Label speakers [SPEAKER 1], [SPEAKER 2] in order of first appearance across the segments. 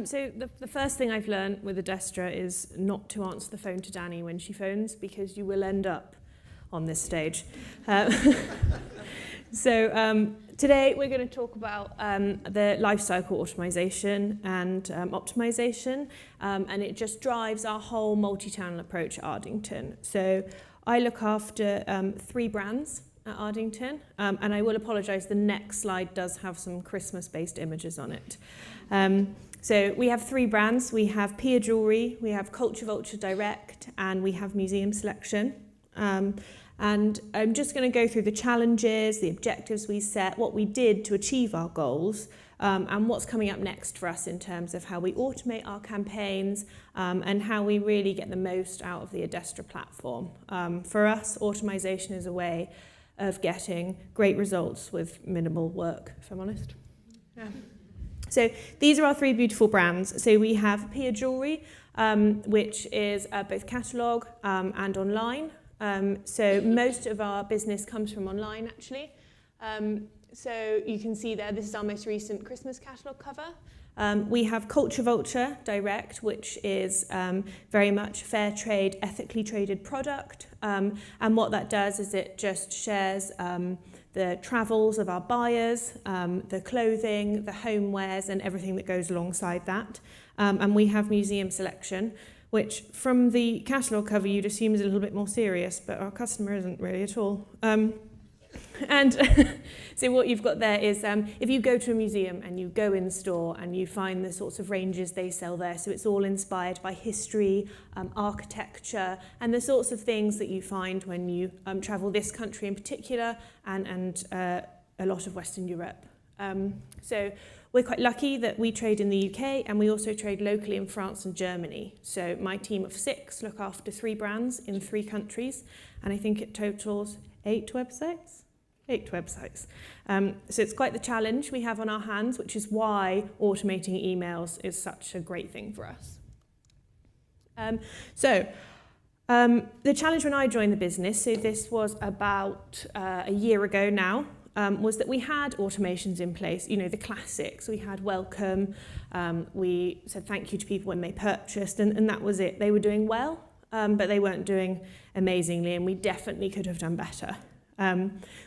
[SPEAKER 1] So the first thing I've learned with Adestra is not to answer the phone to Danny when she phones, because you will end up on this stage. Today we're going to talk about the lifecycle automation and optimization, and it just drives our whole multi-channel approach at Ardington. So I look after 3 brands at Ardington, and I will apologise, the next slide does have some Christmas-based images on it. So we have 3 brands. We have Pia Jewellery, we have Culture Vulture Direct, and we have Museum Selection. And I'm just going to go through the challenges, the objectives we set, what we did to achieve our goals, and what's coming up next for us in terms of how we automate our campaigns, and how we really get the most out of the Adestra platform. For us, automation is a way of getting great results with minimal work, if I'm honest. Yeah. So these are our 3 beautiful brands. So we have Pia Jewellery, which is both catalogue and online. So most of our business comes from online, actually. So you can see there, this is our most recent Christmas catalogue cover. We have Culture Vulture Direct, which is very much fair trade, ethically traded product. And what that does is it just shares the travels of our buyers, the clothing, the homewares, and everything that goes alongside that. And we have Museum Selection, which from the catalogue cover you'd assume is a little bit more serious, but our customer isn't really at all. And so what you've got there is if you go to a museum and you go in store and you find the sorts of ranges they sell there, so it's all inspired by history, architecture, and the sorts of things that you find when you travel this country in particular, and a lot of Western Europe. So we're quite lucky that we trade in the UK, and we also trade locally in France and Germany. So my team of 6 look after 3 brands in 3 countries, and I think it totals 8 websites. 8 websites. So it's quite the challenge we have on our hands, which is why automating emails is such a great thing for us. The challenge when I joined the business, so this was about a year ago now, was that we had automations in place, you know, the classics. We had welcome, we said thank you to people when they purchased, and that was it. They were doing well, but they weren't doing amazingly, and we definitely could have done better.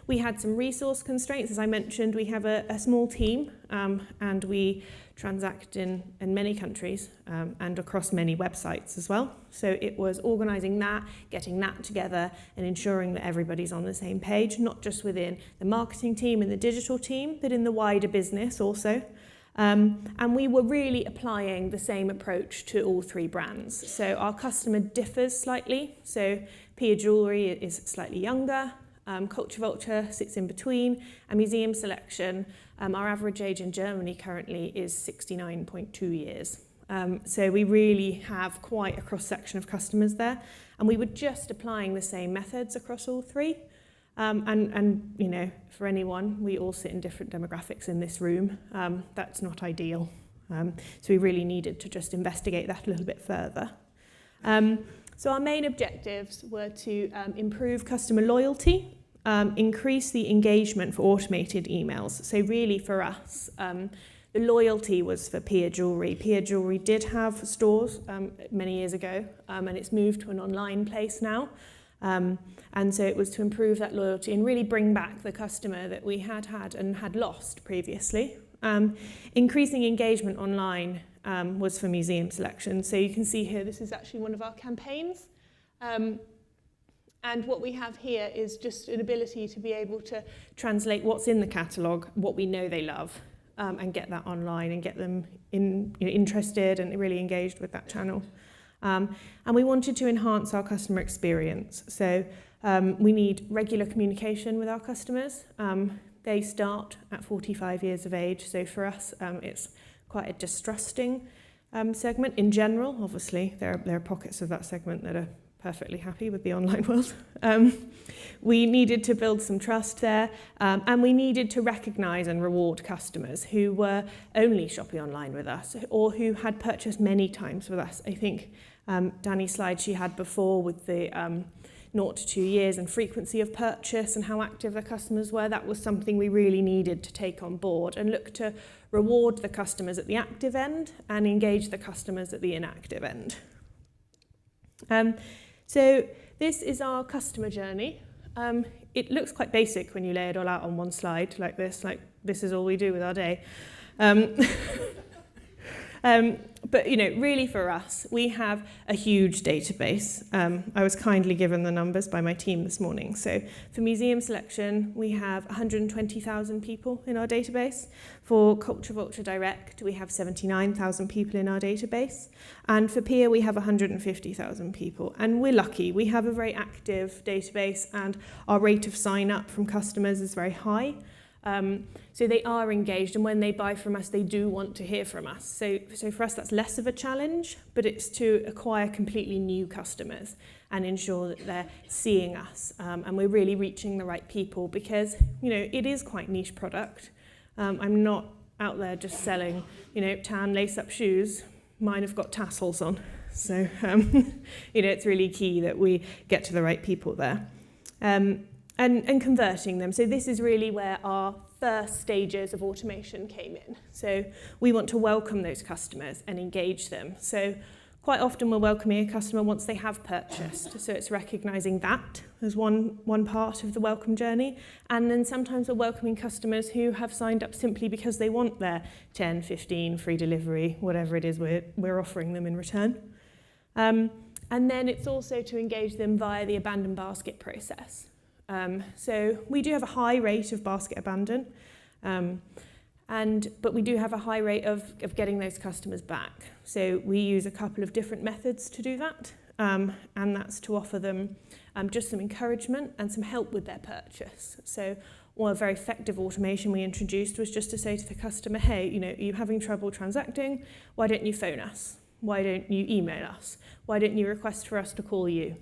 [SPEAKER 1] We had some resource constraints. As I mentioned, we have a small team, and we transact in many countries and across many websites as well. So it was organising that, getting that together, and ensuring that everybody's on the same page, not just within the marketing team and the digital team, but in the wider business also. And we were really applying the same approach to all 3 brands. So our customer differs slightly. So Pia Jewellery is slightly younger. Culture Vulture sits in between, and Museum Selection, our average age in Germany currently is 69.2 years. So we really have quite a cross-section of customers there, and we were just applying the same methods across all 3. And you know, for anyone, we all sit in different demographics in this room. That's not ideal. So we really needed to just investigate that a little bit further. So our main objectives were to improve customer loyalty, increase the engagement for automated emails. So really for us, the loyalty was for Pia Jewellery. Pia Jewellery did have stores many years ago, and it's moved to an online place now. And so it was to improve that loyalty and really bring back the customer that we had and had lost previously. Increasing engagement online was for Museum Selection. So you can see here, this is actually one of our campaigns. And what we have here is just an ability to be able to translate what's in the catalogue, what we know they love, and get that online and get them interested and really engaged with that channel. And we wanted to enhance our customer experience. So we need regular communication with our customers. They start at 45 years of age. So for us, it's quite a distrusting segment in general. Obviously, there are pockets of that segment that are perfectly happy with the online world. We needed to build some trust there, and we needed to recognise and reward customers who were only shopping online with us or who had purchased many times with us. I think Danny's slide she had before with the 0 to 2 years and frequency of purchase and how active the customers were. That was something we really needed to take on board and look to reward the customers at the active end and engage the customers at the inactive end. So this is our customer journey. It looks quite basic when you lay it all out on one slide like this is all we do with our day. But really for us, we have a huge database. I was kindly given the numbers by my team this morning. So for museum selection, we have 120,000 people in our database. For Culture Vulture Direct, we have 79,000 people in our database. And for Peer, we have 150,000 people. And we're lucky. We have a very active database, and our rate of sign-up from customers is very high. So they are engaged, and when they buy from us, they do want to hear from us. So for us, that's less of a challenge, but it's to acquire completely new customers and ensure that they're seeing us, and we're really reaching the right people, because it is quite niche product. I'm not out there just selling tan lace-up shoes. Mine have got tassels on, so it's really key that we get to the right people there. And converting them. So this is really where our first stages of automation came in. So we want to welcome those customers and engage them. So quite often we're welcoming a customer once they have purchased. So it's recognizing that as one part of the welcome journey. And then sometimes we're welcoming customers who have signed up simply because they want their 10, 15, free delivery, whatever it is we're offering them in return. And then it's also to engage them via the abandoned basket process. So we do have a high rate of basket abandon, but we do have a high rate of getting those customers back. So we use a couple of different methods to do that, and that's to offer them just some encouragement and some help with their purchase. So one very effective automation we introduced was just to say to the customer, hey, are you having trouble transacting? Why don't you phone us? Why don't you email us? Why don't you request for us to call you?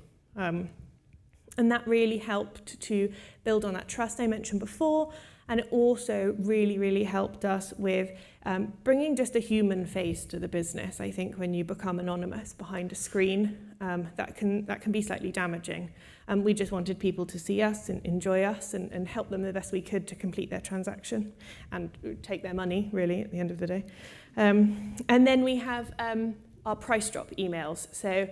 [SPEAKER 1] And that really helped to build on that trust I mentioned before. And it also really, really helped us with bringing just a human face to the business. I think when you become anonymous behind a screen, that can be slightly damaging. We just wanted people to see us and enjoy us and help them the best we could to complete their transaction and take their money, really, at the end of the day. And then we have our price drop emails. So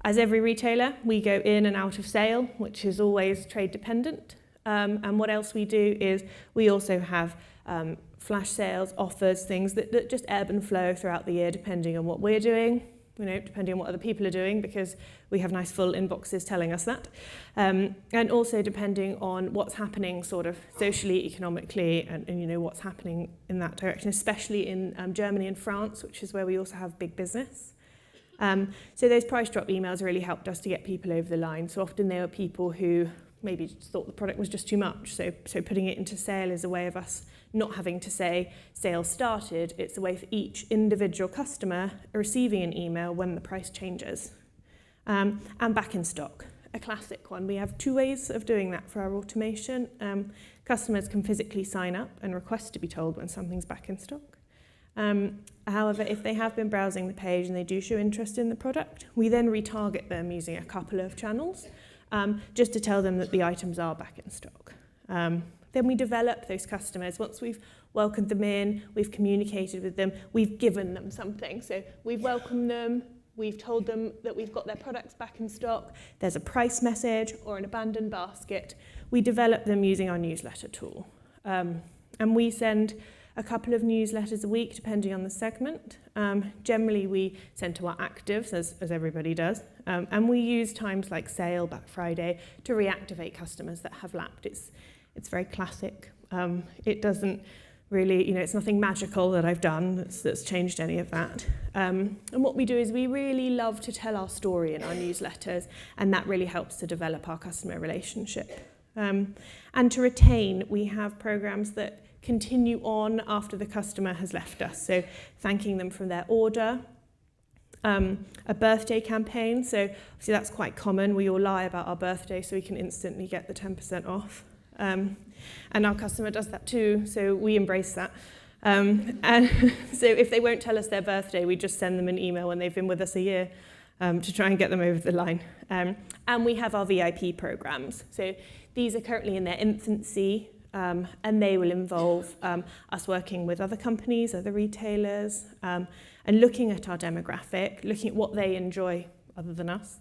[SPEAKER 1] as every retailer, we go in and out of sale, which is always trade dependent. And what else we do is we also have flash sales, offers, things that just ebb and flow throughout the year, depending on what we're doing, depending on what other people are doing, because we have nice full inboxes telling us that. And also depending on what's happening sort of socially, economically, and what's happening in that direction, especially in Germany and France, which is where we also have big business. So those price drop emails really helped us to get people over the line. So often they were people who maybe just thought the product was just too much. So putting it into sale is a way of us not having to say sale started. It's a way for each individual customer receiving an email when the price changes. And back in stock, a classic one. We have 2 ways of doing that for our automation. Customers can physically sign up and request to be told when something's back in stock. However, if they have been browsing the page and they do show interest in the product, we then retarget them using a couple of channels just to tell them that the items are back in stock. Then we develop those customers. Once we've welcomed them in, we've communicated with them, we've given them something. So we've welcomed them, we've told them that we've got their products back in stock, there's a price message or an abandoned basket. We develop them using our newsletter tool. And we send a couple of newsletters a week, depending on the segment. Generally, we send to our actives, as everybody does. And we use times like sale, Black Friday, to reactivate customers that have lapsed. It's very classic. It doesn't really, it's nothing magical that I've done that's changed any of that. And what we do is we really love to tell our story in our newsletters, and that really helps to develop our customer relationship. And to retain, we have programs that continue on after the customer has left us. So thanking them for their order. A birthday campaign. So obviously that's quite common. We all lie about our birthday so we can instantly get the 10% off. And our customer does that too, so we embrace that. And so if they won't tell us their birthday, we just send them an email when they've been with us a year. to try and get them over the line. And we have our VIP programs. So these are currently in their infancy, and they will involve us working with other companies, other retailers, and looking at our demographic, looking at what they enjoy other than us,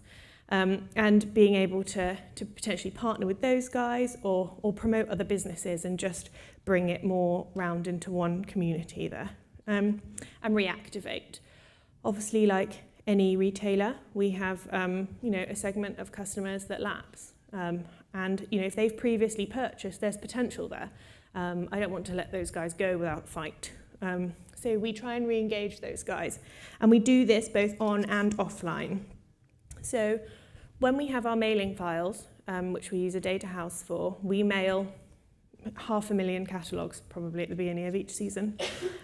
[SPEAKER 1] and being able to potentially partner with those guys or promote other businesses and just bring it more round into one community there, and reactivate. Obviously, like any retailer, we have a segment of customers that lapse, and if they've previously purchased, there's potential there. I don't want to let those guys go without fight. So we try and re-engage those guys, and we do this both on and offline. So when we have our mailing files, which we use a data house for, we mail 500,000 catalogues probably at the beginning of each season.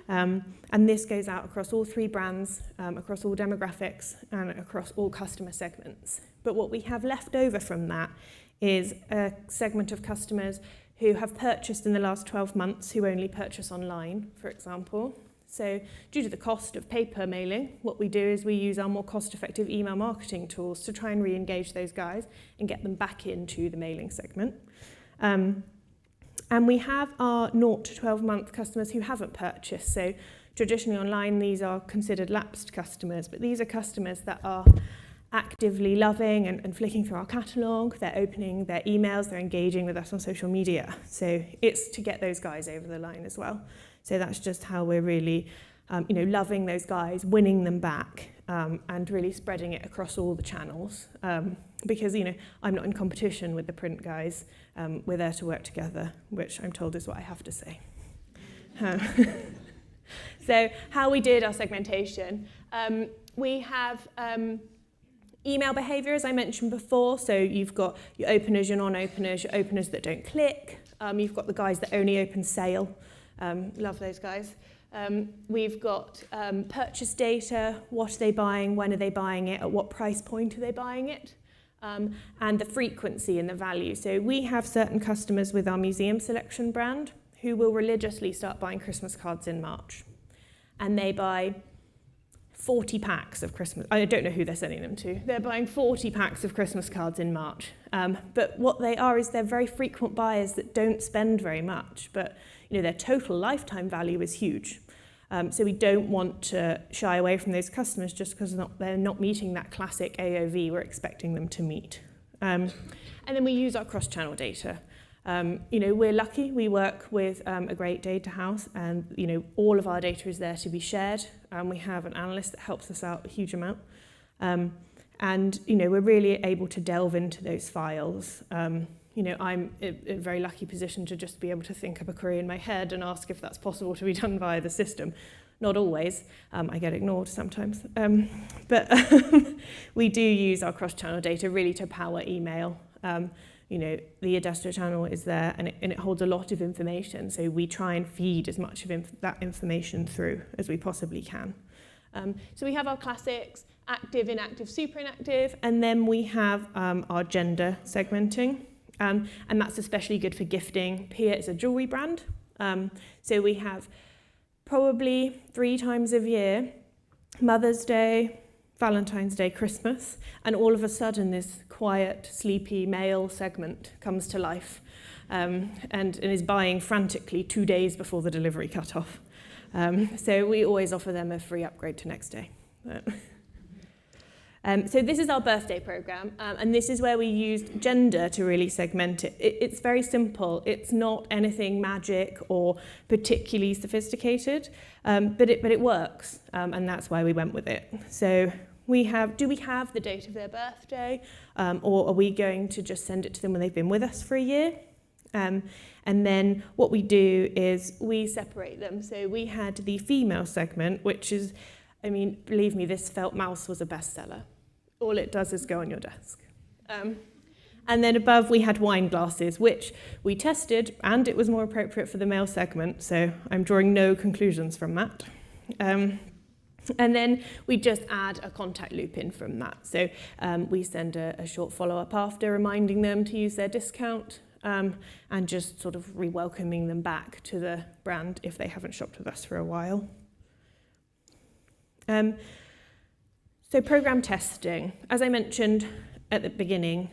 [SPEAKER 1] And this goes out across all 3 brands, across all demographics, and across all customer segments. But what we have left over from that is a segment of customers who have purchased in the last 12 months, who only purchase online, for example. So due to the cost of paper mailing, what we do is we use our more cost-effective email marketing tools to try and re-engage those guys and get them back into the mailing segment. And we have our 0 to 12-month customers who haven't purchased. So traditionally online, these are considered lapsed customers, but these are customers that are actively loving and flicking through our catalogue. They're opening their emails, they're engaging with us on social media. So it's to get those guys over the line as well. So that's just how we're really, loving those guys, winning them back, and really spreading it across all the channels. Because, I'm not in competition with the print guys. We're there to work together, which I'm told is what I have to say. So how we did our segmentation, we have email behaviour, as I mentioned before. So you've got your openers, your non-openers, your openers that don't click. You've got the guys that only open sale. Love those guys. We've got purchase data. What are they buying? When are they buying it? At what price point are they buying it? And the frequency and the value. So we have certain customers with our museum selection brand who will religiously start buying Christmas cards in March. And they buy 40 packs of Christmas. I don't know who they're sending them to. They're buying 40 packs of Christmas cards in March. But what they are is they're very frequent buyers that don't spend very much, but their total lifetime value is huge. So we don't want to shy away from those customers just because they're not meeting that classic AOV we're expecting them to meet. And then we use our cross-channel data. We're lucky. We work with a great data house, and all of our data is there to be shared. We have an analyst that helps us out a huge amount. And we're really able to delve into those files. I'm in a very lucky position to just be able to think up a query in my head and ask if that's possible to be done via the system. Not always. I get ignored sometimes. But we do use our cross-channel data really to power email. The Adestra channel is there, and it holds a lot of information. So we try and feed as much of that information through as we possibly can. So we have our classics, active, inactive, super inactive, and then we have our gender segmenting. And that's especially good for gifting. Pia is a jewellery brand. So we have probably 3 times a year, Mother's Day, Valentine's Day, Christmas, and all of a sudden this quiet, sleepy male segment comes to life and is buying frantically 2 days before the delivery cut-off. So we always offer them a free upgrade to next day. So this is our birthday program, and this is where we used gender to really segment it. It's very simple. It's not anything magic or particularly sophisticated, but it works, and that's why we went with it. So do we have the date of their birthday, or are we going to just send it to them when they've been with us for a year? And then what we do is we separate them. So we had the female segment, which is, believe me, this felt mouse was a bestseller. All it does is go on your desk. And then above we had wine glasses, which we tested, and it was more appropriate for the male segment, so I'm drawing no conclusions from that. And then we just add a contact loop in from that. So we send a short follow-up after, reminding them to use their discount, and just sort of re-welcoming them back to the brand if they haven't shopped with us for a while. So program testing, as I mentioned at the beginning,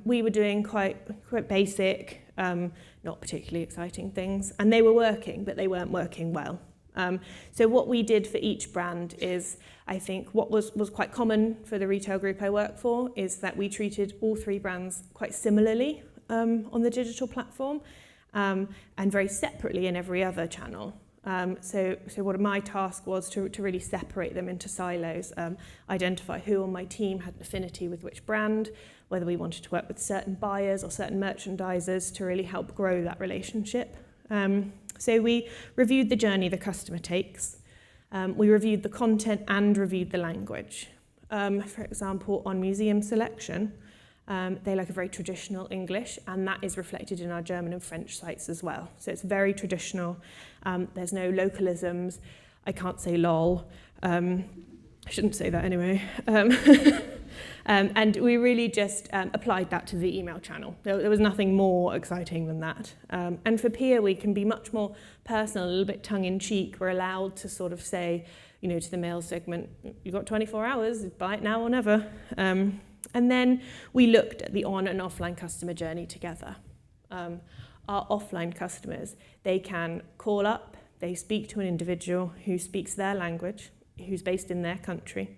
[SPEAKER 1] we were doing quite basic, not particularly exciting things, and they were working, but they weren't working well. So what we did for each brand is, I think what was quite common for the retail group I work for, is that we treated all 3 brands quite similarly on the digital platform, and very separately in every other channel. So what my task was to really separate them into silos, identify who on my team had an affinity with which brand, whether we wanted to work with certain buyers or certain merchandisers to really help grow that relationship. So we reviewed the journey the customer takes. We reviewed the content and reviewed the language. For example, on museum selection, they like a very traditional English, and that is reflected in our German and French sites as well. So it's very traditional. There's no localisms. I can't say lol. I shouldn't say that anyway. And we really just applied that to the email channel. There was nothing more exciting than that. And for Peer, we can be much more personal, a little bit tongue-in-cheek. We're allowed to sort of say, you know, to the male segment, you've got 24 hours, buy it now or never. And then we looked at the on and offline customer journey together. Our offline customers, they can call up, they speak to an individual who speaks their language, who's based in their country,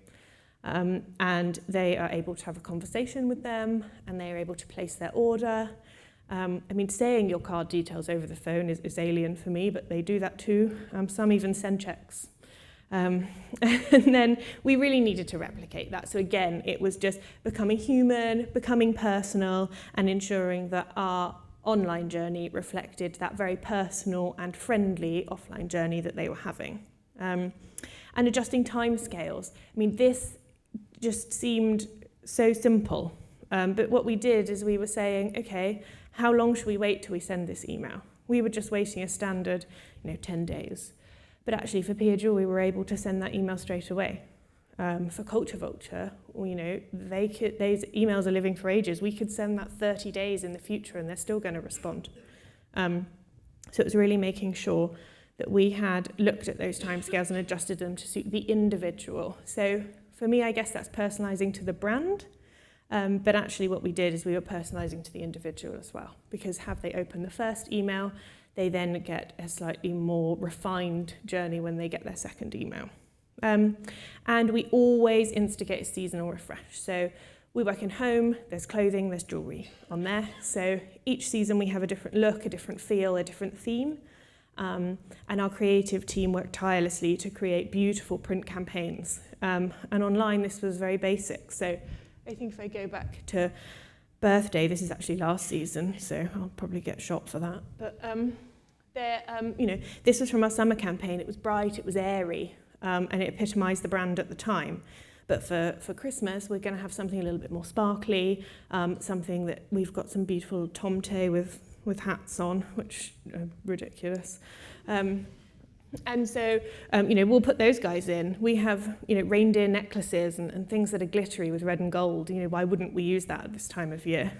[SPEAKER 1] and they are able to have a conversation with them, and they are able to place their order. I mean, saying your card details over the phone is alien for me, but they do that too. Some even send checks. And then we really needed to replicate that. So again, it was just becoming human, becoming personal, and ensuring that our online journey reflected that very personal and friendly offline journey that they were having. And adjusting timescales. I mean, this just seemed so simple. But what we did is we were saying, okay, how long should we wait till we send this email? We were just waiting a standard, 10 days. But actually for Pia Jewel, we were able to send that email straight away. For Culture Vulture, those emails are living for ages. We could send that 30 days in the future and they're still going to respond. So it was really making sure that we had looked at those timescales and adjusted them to suit the individual. So for me, I guess that's personalizing to the brand. But actually what we did is we were personalizing to the individual as well. Because have they opened the first email, they then get a slightly more refined journey when they get their second email. And we always instigate a seasonal refresh. So we work in home, there's clothing, there's jewellery on there. So each season we have a different look, a different feel, a different theme. And our creative team worked tirelessly to create beautiful print campaigns. And online this was very basic. So I think if I go back to birthday, this is actually last season, so I'll probably get shot for that. But this was from our summer campaign. It was bright, it was airy, and it epitomised the brand at the time. But for Christmas, we're going to have something a little bit more sparkly, something that we've got some beautiful tomte with hats on, which are ridiculous. And so, we'll put those guys in. We have, reindeer necklaces and things that are glittery with red and gold. Why wouldn't we use that at this time of year?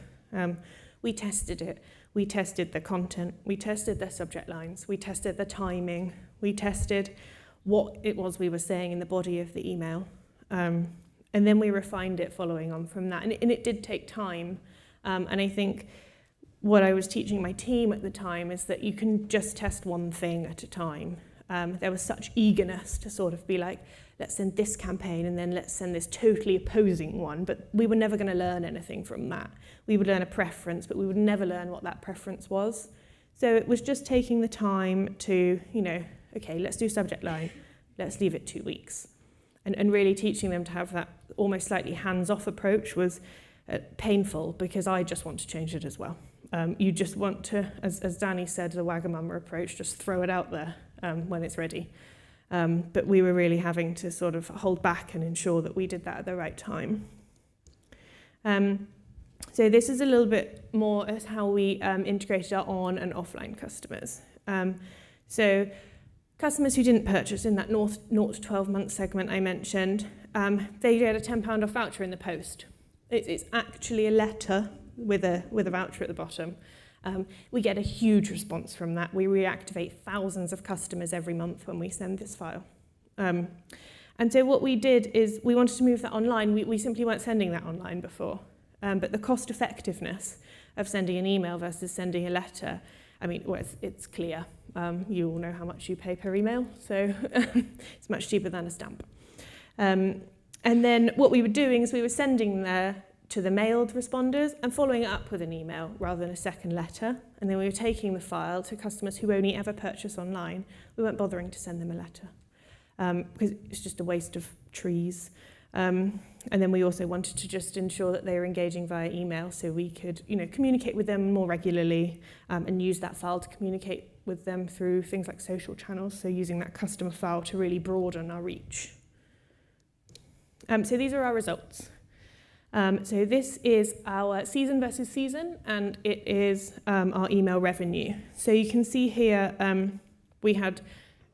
[SPEAKER 1] We tested it. We tested the content. We tested the subject lines. We tested the timing. We tested what it was we were saying in the body of the email. And then we refined it following on from that. And it did take time. And I think what I was teaching my team at the time is that you can just test one thing at a time. There was such eagerness to sort of be like, let's send this campaign and then let's send this totally opposing one. But we were never going to learn anything from that. We would learn a preference, but we would never learn what that preference was. So it was just taking the time to, okay, let's do subject line. Let's leave it 2 weeks. And really teaching them to have that almost slightly hands-off approach was painful because I just want to change it as well. You just want to, as Danny said, the Wagamama approach, just throw it out there when it's ready. But we were really having to sort of hold back and ensure that we did that at the right time. So this is a little bit more as how we integrated our on and offline customers. So customers who didn't purchase in that 0 to 12 month segment I mentioned, they get a £10 off voucher in the post. It's actually a letter with a voucher at the bottom. We get a huge response from that. We reactivate thousands of customers every month when we send this file. And so what we did is we wanted to move that online. We simply weren't sending that online before. But the cost effectiveness of sending an email versus sending a letter, I mean, well, it's clear. You all know how much you pay per email, so it's much cheaper than a stamp. And then what we were doing is we were sending to the mailed responders and following it up with an email rather than a second letter. And then we were taking the file to customers who only ever purchase online. We weren't bothering to send them a letter because it's just a waste of trees. And then we also wanted to just ensure that they were engaging via email so we could, communicate with them more regularly and use that file to communicate with them through things like social channels, so using that customer file to really broaden our reach. So these are our results. So this is our season versus season, and it is our email revenue. So you can see here we had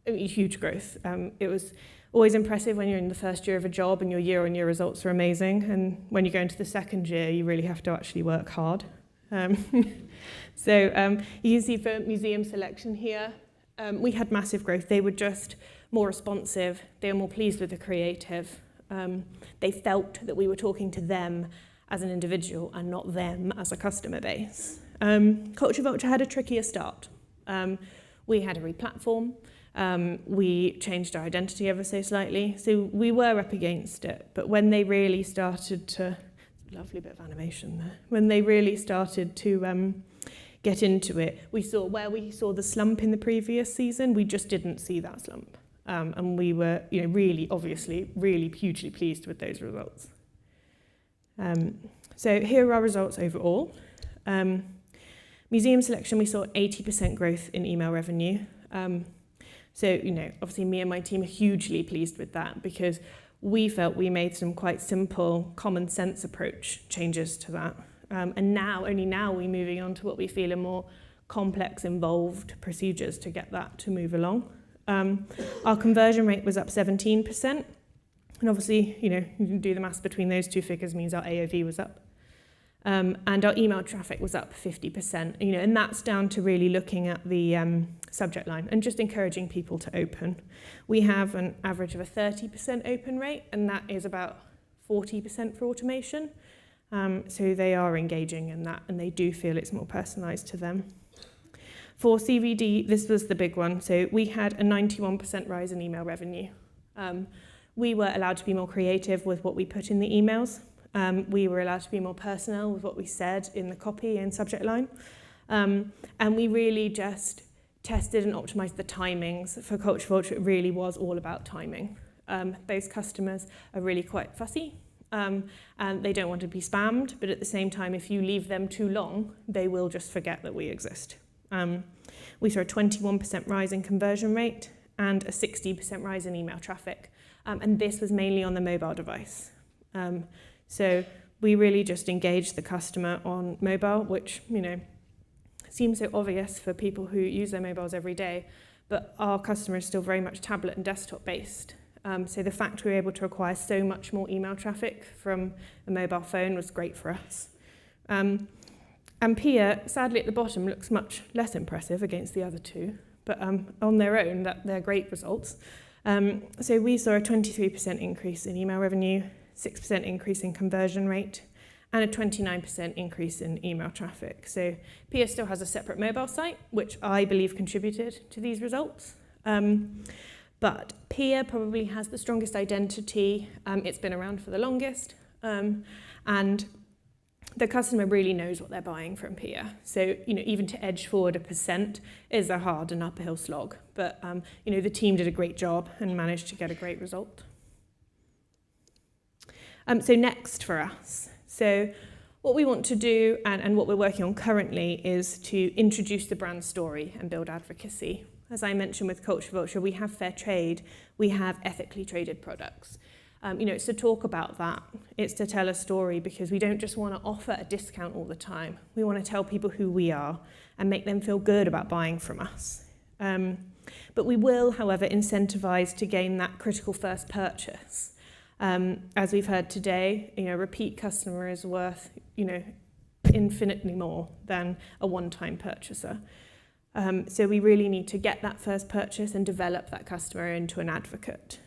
[SPEAKER 1] a huge growth. It was always impressive when you're in the first year of a job and your year-on-year results are amazing, and when you go into the second year, you really have to actually work hard. So you can see for museum selection here, we had massive growth. They were just more responsive. They were more pleased with the creative. They felt that we were talking to them as an individual and not them as a customer base. Culture Vulture had a trickier start. We had a replatform. We changed our identity ever so slightly, so we were up against it. But when they really started to, lovely bit of animation there, when they really started to get into it, we saw the slump in the previous season, we just didn't see that slump. And we were, really, obviously, really hugely pleased with those results. So here are our results overall. Museum selection, we saw 80% growth in email revenue. So, obviously me and my team are hugely pleased with that because we felt we made some quite simple, common sense approach changes to that. And only now we're moving on to what we feel are more complex, involved procedures to get that to move along. Our conversion rate was up 17%. And obviously, you can do the maths between those two figures means our AOV was up. And our email traffic was up 50%, and that's down to really looking at the subject line and just encouraging people to open. We have an average of a 30% open rate, and that is about 40% for automation. So they are engaging in that, and they do feel it's more personalised to them. For CVD, this was the big one. So we had a 91% rise in email revenue. We were allowed to be more creative with what we put in the emails. We were allowed to be more personal with what we said in the copy and subject line. And we really just tested and optimized the timings. For Culture Vulture, it really was all about timing. Those customers are really quite fussy, and they don't want to be spammed, but at the same time, if you leave them too long, they will just forget that we exist. We saw a 21% rise in conversion rate and a 60% rise in email traffic. And this was mainly on the mobile device. So we really just engaged the customer on mobile, which, seems so obvious for people who use their mobiles every day, but our customer is still very much tablet and desktop based. So the fact we were able to acquire so much more email traffic from a mobile phone was great for us. And Pia, sadly at the bottom, looks much less impressive against the other two, but on their own, they're great results. So we saw a 23% increase in email revenue, 6% increase in conversion rate, and a 29% increase in email traffic. So Pia still has a separate mobile site, which I believe contributed to these results. But Pia probably has the strongest identity. It's been around for the longest. And the customer really knows what they're buying from Pia. So, even to edge forward 1% is a hard and uphill slog. But, the team did a great job and managed to get a great result. So next for us. So what we want to do and what we're working on currently is to introduce the brand story and build advocacy. As I mentioned with Culture Vulture, we have fair trade, we have ethically traded products. It's to talk about that. It's to tell a story because we don't just want to offer a discount all the time. We want to tell people who we are and make them feel good about buying from us. But we will, however, incentivize to gain that critical first purchase. As we've heard today, a repeat customer is worth, infinitely more than a one-time purchaser. So we really need to get that first purchase and develop that customer into an advocate.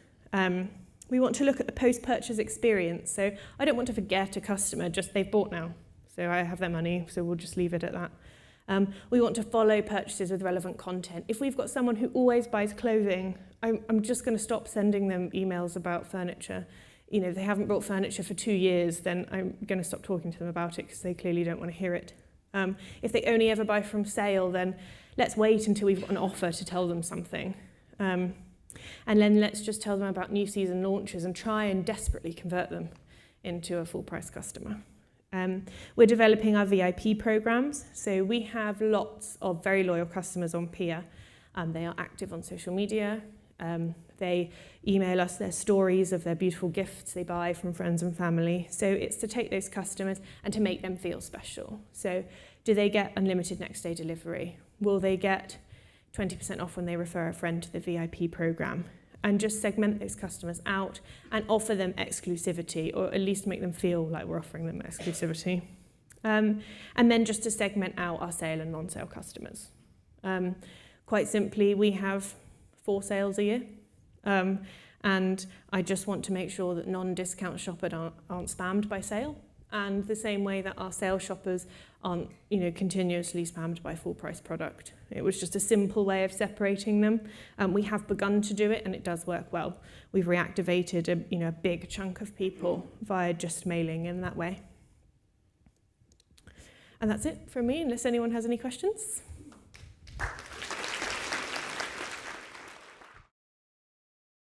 [SPEAKER 1] We want to look at the post-purchase experience. So I don't want to forget a customer, just they've bought now. So I have their money, so we'll just leave it at that. We want to follow purchases with relevant content. If we've got someone who always buys clothing, I'm just going to stop sending them emails about furniture. You know, if they haven't bought furniture for 2 years, then I'm going to stop talking to them about it because they clearly don't want to hear it. If they only ever buy from sale, then let's wait until we've got an offer to tell them something. And then let's just tell them about new season launches and try and desperately convert them into a full price customer. We're developing our VIP programs. So we have lots of very loyal customers on PIA. They are active on social media. They email us their stories of their beautiful gifts they buy from friends and family. So it's to take those customers and to make them feel special. So do they get unlimited next day delivery? Will they get 20% off when they refer a friend to the VIP program? And just segment those customers out and offer them exclusivity, or at least make them feel like we're offering them exclusivity. And then just to segment out our sale and non-sale customers. Quite simply, we have 4 sales a year. And I just want to make sure that non-discount shoppers aren't spammed by sale. And the same way that our sale shoppers aren't, continuously spammed by full price product. It was just a simple way of separating them. We have begun to do it, and it does work well. We've reactivated a big chunk of people via just mailing in that way. And that's it from me, unless anyone has any questions.